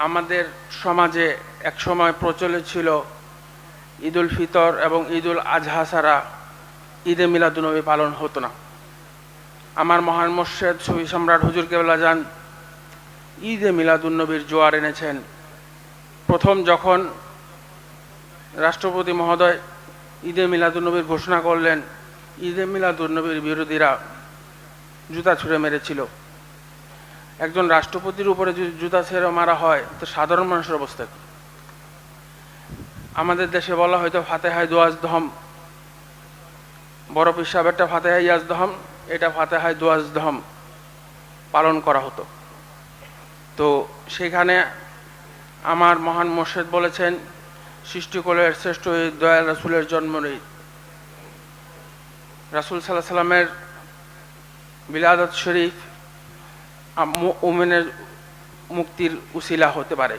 আমাদের সমাজে একসময় প্রচলিত ছিল ঈদুল ফিতর এবং ঈদুল আজহা ছাড়া ঈদে মিলাদুন্নবী পালন হতো না। আমার মহান মুর্শিদ সুফি সম্রাট হুজুর কেবলা যান ঈদে মিলাদুন্নবীর জোয়ার এনেছেন। প্রথম যখন রাষ্ট্রপতি মহোদয় ঈদে মিলাদুন্নবীর ঘোষণা করলেন, ঈদে মিলাদুন্নবীর বিরোধীরা জুতা ছুঁড়ে মেরেছিল। একজন রাষ্ট্রপতির উপরে যদি জুতা ছেড়ে মারা হয় তো সাধারণ মানুষের অবস্থা কি? আমাদের দেশে বলা হয়তো ফাতেহায় দুয়াজদহম, বড় পীর সাহেবেরটা ফাতেহায় ইয়াজদহম, এটা ফাতেহায় দুয়াজদহম পালন করা হতো। তো সেখানে আমার মহান মুর্শিদ বলেছেন, সৃষ্টিকুলের শ্রেষ্ঠ ঈদ দয়াল রাসূলের জন্মের ঈদ। রাসূল সাল্লাল্লাহু আলাইহি সাল্লামের বিলাদত শরীফ মুমিনের মুক্তির উসিলা হতে পারে।